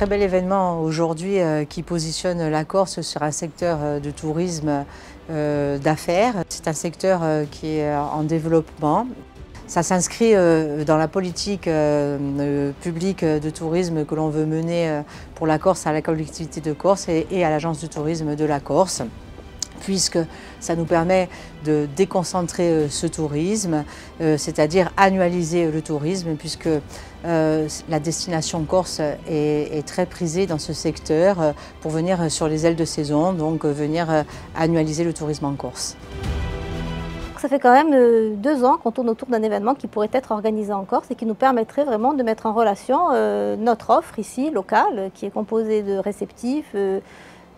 très bel événement aujourd'hui qui positionne la Corse sur un secteur de tourisme d'affaires. C'est un secteur qui est en développement. Ça s'inscrit dans la politique publique de tourisme que l'on veut mener pour la Corse, à la collectivité de Corse et à l'agence du tourisme de la Corse, puisque ça nous permet de déconcentrer ce tourisme, c'est-à-dire annualiser le tourisme, puisque la destination corse est très prisée dans ce secteur pour venir sur les ailes de saison, donc venir annualiser le tourisme en Corse. Ça fait quand même 2 ans qu'on tourne autour d'un événement qui pourrait être organisé en Corse et qui nous permettrait vraiment de mettre en relation notre offre ici, locale, qui est composée de réceptifs,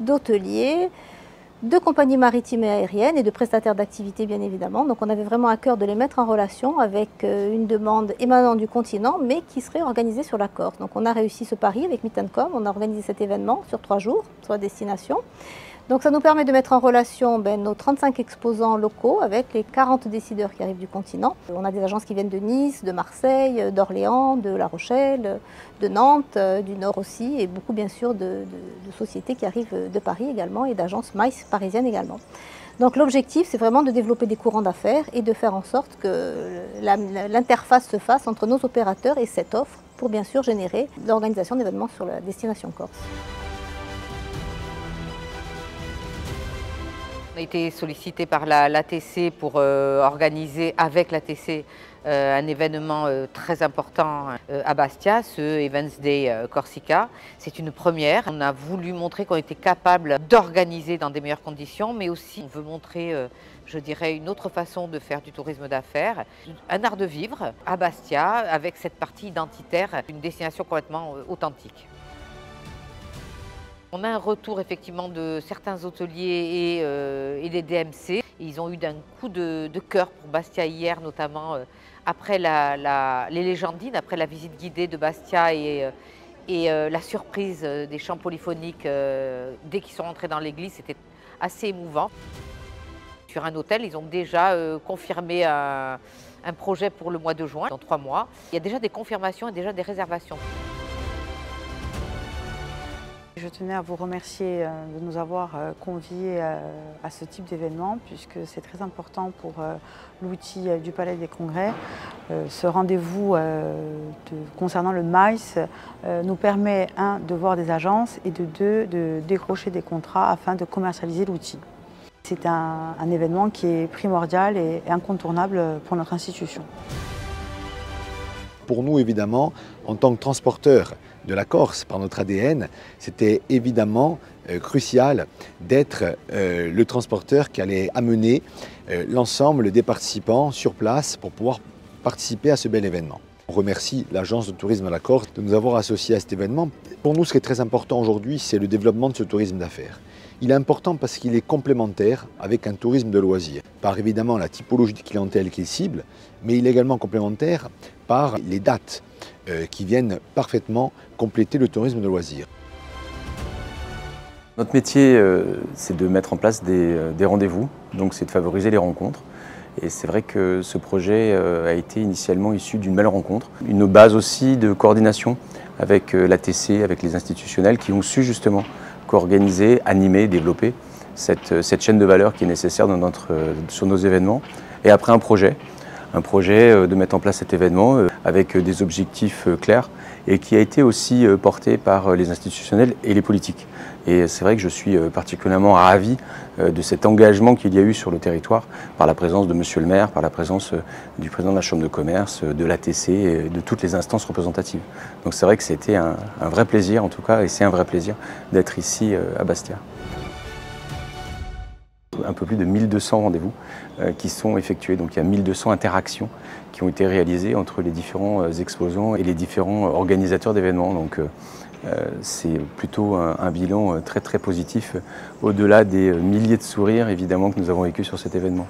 d'hôteliers, de compagnies maritimes et aériennes et de prestataires d'activités bien évidemment. Donc on avait vraiment à cœur de les mettre en relation avec une demande émanant du continent mais qui serait organisée sur la Corse. Donc on a réussi ce pari avec Meet & Com, on a organisé cet événement sur 3 jours sur la destination. Donc ça nous permet de mettre en relation nos 35 exposants locaux avec les 40 décideurs qui arrivent du continent. On a des agences qui viennent de Nice, de Marseille, d'Orléans, de La Rochelle, de Nantes, du Nord aussi, et beaucoup bien sûr de sociétés qui arrivent de Paris également et d'agences MICE parisiennes également. Donc l'objectif, c'est vraiment de développer des courants d'affaires et de faire en sorte que l'interface se fasse entre nos opérateurs et cette offre pour bien sûr générer l'organisation d'événements sur la destination Corse. On a été sollicité par l'ATC pour organiser avec l'ATC un événement très important à Bastia, ce Events Day Corsica. C'est une première. On a voulu montrer qu'on était capable d'organiser dans des meilleures conditions, mais aussi on veut montrer, je dirais, une autre façon de faire du tourisme d'affaires, un art de vivre à Bastia avec cette partie identitaire, une destination complètement authentique. On a un retour effectivement de certains hôteliers et des DMC. Ils ont eu d'un coup de cœur pour Bastia hier, notamment après les légendines, après la visite guidée de Bastia et la surprise des chants polyphoniques dès qu'ils sont rentrés dans l'église, c'était assez émouvant. Sur un hôtel, ils ont déjà confirmé un projet pour le mois de juin, dans 3 mois. Il y a déjà des confirmations et déjà des réservations. Je tenais à vous remercier de nous avoir conviés à ce type d'événement puisque c'est très important pour l'outil du Palais des Congrès. Ce rendez-vous concernant le MICE nous permet, 1, de voir des agences et de 2, de décrocher des contrats afin de commercialiser l'outil. C'est un événement qui est primordial et incontournable pour notre institution. Pour nous, évidemment, en tant que transporteurs de la Corse, par notre ADN, c'était évidemment crucial d'être le transporteur qui allait amener l'ensemble des participants sur place pour pouvoir participer à ce bel événement. On remercie l'Agence de tourisme de la Corse de nous avoir associés à cet événement. Pour nous, ce qui est très important aujourd'hui, c'est le développement de ce tourisme d'affaires. Il est important parce qu'il est complémentaire avec un tourisme de loisirs, par évidemment la typologie de clientèle qu'il cible, mais il est également complémentaire par les dates qui viennent parfaitement compléter le tourisme de loisirs. Notre métier, c'est de mettre en place des rendez-vous, donc c'est de favoriser les rencontres. Et c'est vrai que ce projet a été initialement issu d'une belle rencontre, une base aussi de coordination avec l'ATC, avec les institutionnels qui ont su justement co-organiser, animer, développer cette chaîne de valeur qui est nécessaire sur nos événements. Et après un projet de mettre en place cet événement avec des objectifs clairs et qui a été aussi porté par les institutionnels et les politiques. Et c'est vrai que je suis particulièrement ravi de cet engagement qu'il y a eu sur le territoire par la présence de Monsieur le maire, par la présence du président de la Chambre de commerce, de l'ATC et de toutes les instances représentatives. Donc c'est vrai que c'était un vrai plaisir en tout cas, et c'est un vrai plaisir d'être ici à Bastia. Un peu plus de 1200 rendez-vous qui sont effectués, donc il y a 1200 interactions qui ont été réalisées entre les différents exposants et les différents organisateurs d'événements. Donc c'est plutôt un bilan très positif au-delà des milliers de sourires évidemment que nous avons vécu sur cet événement.